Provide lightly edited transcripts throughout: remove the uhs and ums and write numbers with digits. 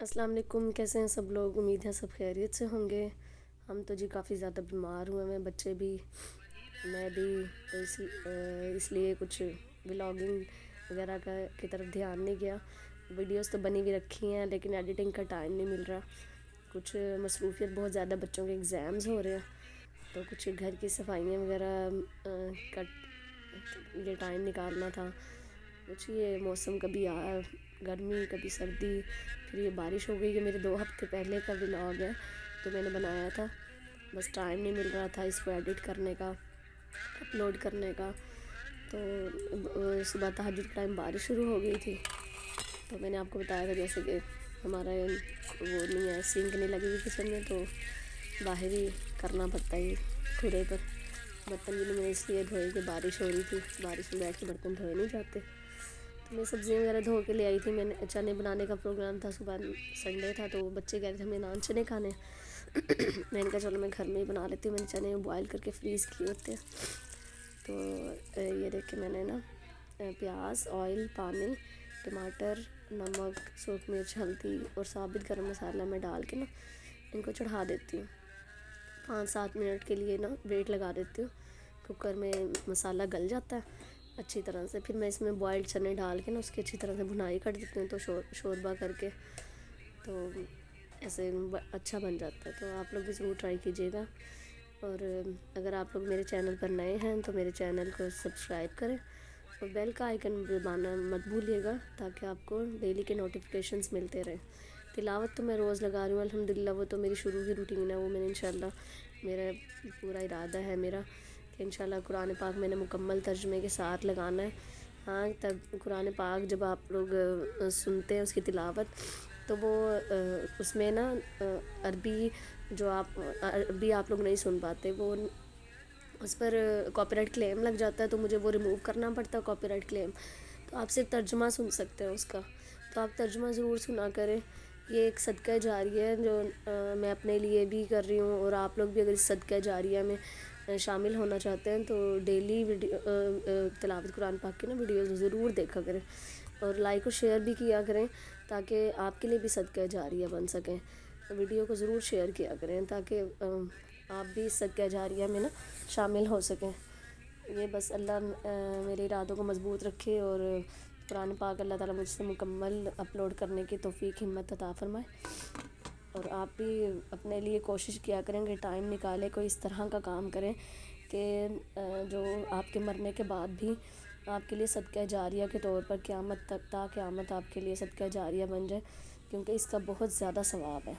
السلام علیکم، کیسے ہیں سب لوگ؟ امید ہے سب خیریت سے ہوں گے۔ ہم تو جی کافی زیادہ بیمار ہوئے ہیں، بچے بھی، میں بھی، تو اس لیے کچھ ولاگنگ وغیرہ کی طرف دھیان نہیں گیا۔ ویڈیوز تو بنی بھی رکھی ہیں لیکن ایڈیٹنگ کا ٹائم نہیں مل رہا۔ کچھ مصروفیت بہت زیادہ، بچوں کے ایگزامز ہو رہے ہیں تو کچھ گھر کی صفائیاں وغیرہ کا یہ ٹائم نکالنا تھا۔ کچھ یہ موسم کبھی گرمی کبھی سردی، پھر یہ بارش ہو گئی۔ یہ میرے 2 ہفتے پہلے کا ولاگ ہے تو میں نے بنایا تھا، بس ٹائم نہیں مل رہا تھا اس کو ایڈٹ کرنے کا، اپلوڈ کرنے کا۔ تو صبح تہجد کے ٹائم بارش شروع ہو گئی تھی تو میں نے آپ کو بتایا تھا جیسے کہ ہمارا وہ نہیں ہے، سنک نہیں لگی ہوئی کچن میں، تو باہر ہی کرنا پڑتا ہے کھرے پر۔ برتن بھی میں نے اس لیے دھوئے کہ بارش ہو رہی تھی، بارش میں بیٹھ کے برتن دھوئے نہیں جاتے۔ تو میں سبزیاں وغیرہ دھو کے لے آئی تھی، میں نے چنے بنانے کا پروگرام تھا، صبح سنڈے تھا تو بچے کہہ رہے تھے ہمیں نان چنے کھانے۔ میں نے کہا چلو میں گھر میں ہی بنا لیتی ہوں، میں نے چنے بوائل کر کے فریز کیے ہوتے ہیں۔ تو یہ دیکھ کے میں نے نا پیاز، آئل، پانی، ٹماٹر، نمک، سرخ مرچ، ہلدی اور ثابت گرم مسالہ میں ڈال کے نا ان کو چڑھا دیتی ہوں 5-7 منٹ کے لیے نا، ویٹ لگا دیتی ہوں۔ کوکر میں مسالہ گل جاتا ہے اچھی طرح سے، پھر میں اس میں بوائلڈ چنے ڈال کے نا اس کی اچھی طرح سے بھنائی کر دیتی ہوں، تو شوربہ کر کے تو ایسے اچھا بن جاتا ہے۔ تو آپ لوگ بھی ضرور ٹرائی کیجیے گا، اور اگر آپ لوگ میرے چینل پر نئے ہیں تو میرے چینل کو سبسکرائب کریں اور بیل کا آئیکن دبانا مت بھولیے گا تاکہ آپ کو ڈیلی کے نوٹیفیکیشنز ملتے رہیں۔ تلاوت تو میں روز لگا رہی ہوں الحمدللہ، وہ تو میری شروع کی روٹین ہے، وہ میں نے انشاءاللہ، میرا پورا ارادہ ہے میرا کہ انشاءاللہ قرآن پاک میں نے مکمل ترجمے کے ساتھ لگانا ہے۔ ہاں، تب قرآن پاک جب آپ لوگ سنتے ہیں اس کی تلاوت تو وہ اس میں نا عربی آپ لوگ نہیں سن پاتے، وہ اس پر کاپی رائٹ کلیم لگ جاتا ہے، تو مجھے وہ ریموو کرنا پڑتا ہے کاپی رائٹ کلیم۔ تو آپ صرف ترجمہ سن سکتے ہیں اس کا، تو آپ ترجمہ ضرور سنا کریں۔ یہ ایک صدقہ جاریہ ہے جو میں اپنے لیے بھی کر رہی ہوں، اور آپ لوگ بھی اگر اس صدقہ جاریہ میں شامل ہونا چاہتے ہیں تو ڈیلی تلاوت قرآن پاک کی نا ویڈیوز ضرور دیکھا کریں، اور لائک اور شیئر بھی کیا کریں تاکہ آپ کے لیے بھی صدقہ جاریہ بن سکیں۔ ویڈیو کو ضرور شیئر کیا کریں تاکہ آپ بھی اس صدقہ جاریہ میں نا شامل ہو سکیں۔ یہ بس اللہ میرے ارادوں کو مضبوط رکھے، اور قرآن پاک اللہ تعالیٰ مجھ سے مکمل اپلوڈ کرنے کی توفیق ہمت عطا فرمائے۔ اور آپ بھی اپنے لیے کوشش کیا کریں کہ ٹائم نکالے، کوئی اس طرح کا کام کریں کہ جو آپ کے مرنے کے بعد بھی آپ کے لیے صدقہ جاریہ کے طور پر قیامت تک، تا قیامت آپ کے لیے صدقہ جاریہ بن جائے، کیونکہ اس کا بہت زیادہ ثواب ہے۔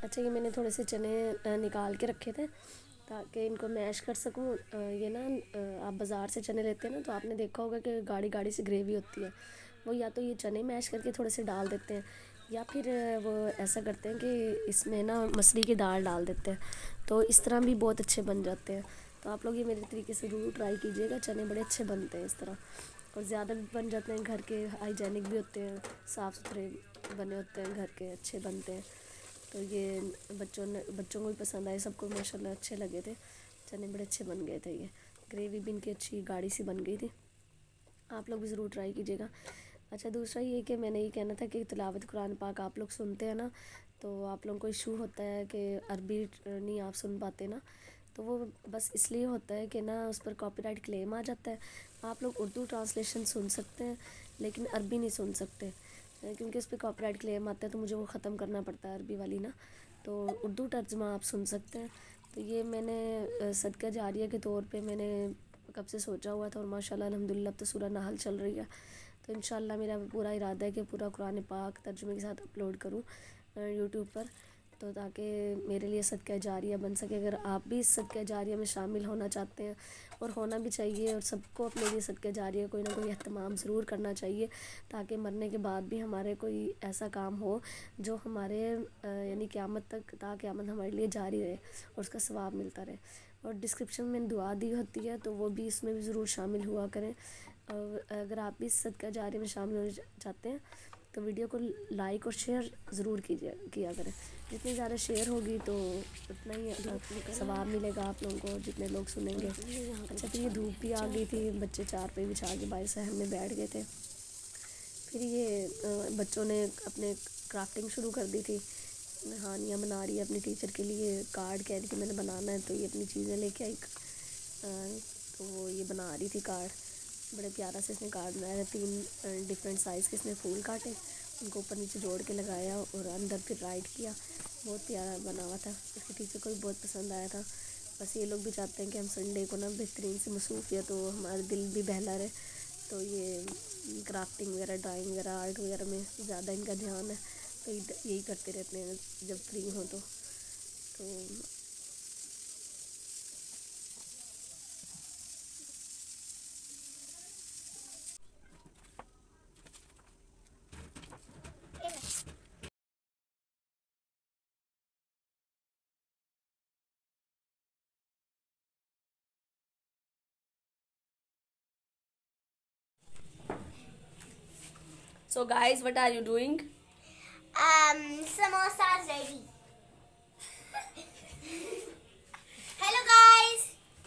اچھا، یہ میں نے تھوڑے سے چنے نکال کے رکھے تھے تاکہ ان کو میش کر سکوں۔ یہ نا آپ بازار سے چنے لیتے ہیں نا تو آپ نے دیکھا ہوگا کہ گاڑھی گاڑھی سی گریوی ہوتی ہے، وہ یا تو یہ چنے میش کر کے تھوڑے سے ڈال دیتے ہیں، یا پھر وہ ایسا کرتے ہیں کہ اس میں نا مسری کی دال ڈال دیتے ہیں، تو اس طرح بھی بہت اچھے بن جاتے ہیں۔ تو آپ لوگ یہ میرے طریقے سے ضرور ٹرائی کیجیے گا، چنے بڑے اچھے بنتے ہیں اس طرح، اور زیادہ بھی بن جاتے ہیں، گھر کے ہائیجینک بھی ہوتے ہیں، صاف ستھرے بنے ہوتے ہیں، گھر کے اچھے بنتے ہیں۔ تو یہ بچوں کو بھی پسند آئے، سب کو ماشاءاللہ اچھے لگے تھے، چنے بڑے اچھے بن گئے تھے۔ یہ گریوی بھی ان کی اچھی گاڑھی سی بن گئی تھی، آپ لوگ بھی ضرور ٹرائی کیجیے گا۔ اچھا، دوسرا یہ کہ میں نے یہ کہنا تھا کہ تلاوت قرآن پاک آپ لوگ سنتے ہیں نا تو آپ لوگوں کو ایشو ہوتا ہے کہ عربی نہیں آپ سن پاتے نا، تو وہ بس اس لیے ہوتا ہے کہ نا اس پر کاپی رائٹ کلیم آ جاتا ہے۔ آپ لوگ اردو ٹرانسلیشن سن سکتے ہیں لیکن عربی نہیں سن سکتے، کیونکہ اس پہ کاپی رائٹ کلیم آتا ہے، تو مجھے وہ ختم کرنا پڑتا ہے عربی والی نا، تو اردو ترجمہ آپ سن سکتے ہیں۔ تو یہ میں نے صدقہ جاریہ کے طور پہ میں نے کب سے سوچا ہوا تھا، اور ماشاءاللہ الحمدللہ اب تو سورہ نحل چل رہی ہے، تو انشاءاللہ میرا پورا ارادہ ہے کہ پورا قرآن پاک ترجمے کے ساتھ اپلوڈ کروں یوٹیوب پر، تو تاکہ میرے لیے صدقہ جاریہ بن سکے۔ اگر آپ بھی اس صدقہ جاریہ میں شامل ہونا چاہتے ہیں، اور ہونا بھی چاہیے، اور سب کو اپنے لیے صدقہ جاریہ کوئی نہ کوئی اہتمام ضرور کرنا چاہیے تاکہ مرنے کے بعد بھی ہمارے کوئی ایسا کام ہو جو ہمارے یعنی قیامت تک، تا قیامت ہمارے لیے جاری رہے اور اس کا ثواب ملتا رہے۔ اور ڈسکرپشن میں دعا دی ہوتی ہے تو وہ بھی اس میں بھی ضرور شامل ہوا کریں۔ اور اگر آپ بھی اس صدقہ جاریہ میں شامل ہونا چاہتے ہیں تو ویڈیو کو لائک اور شیئر ضرور کیا کریں، جتنی زیادہ شیئر ہوگی تو اتنا ہی ثواب ملے گا آپ لوگوں کو، جتنے لوگ سنیں گے۔ اچھا، پھر یہ دھوپ بھی آ گئی تھی، بچے چارپائی بچھا کے باہر صحن میں بیٹھ گئے تھے، پھر یہ بچوں نے اپنے کرافٹنگ شروع کر دی تھی. ہانیہ بنا رہی ہے اپنی ٹیچر کے لیے کارڈ, کہہ رہی تھی میں نے بنانا ہے, تو یہ اپنی چیزیں لے کے آئی, تو وہ یہ بنا رہی تھی کارڈ. بڑے پیارا سے اس نے کارڈ بنایا ہے, 3 ڈفرینٹ سائز کے اس نے پھول کاٹے, ان کو اوپر نیچے جوڑ کے لگایا اور اندر پھر رائٹ کیا. بہت پیارا بنا ہوا تھا, اس کی ٹیچر کو بھی بہت پسند آیا تھا. بس یہ لوگ بھی چاہتے ہیں کہ ہم سنڈے کو نا بہترین سے مصروفیت ہو, ہمارا دل بھی بہلا رہے, تو یہ کرافٹنگ وغیرہ, ڈرائنگ وغیرہ, آرٹ وغیرہ میں زیادہ ان کا دھیان ہے, تو یہی کرتے رہتے ہیں جب فری ہوں تو. So guys, what are you doing? Samosas ready. Hello guys,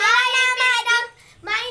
Hi madam, my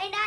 and I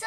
So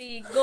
Three, go.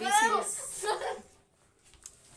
Be serious.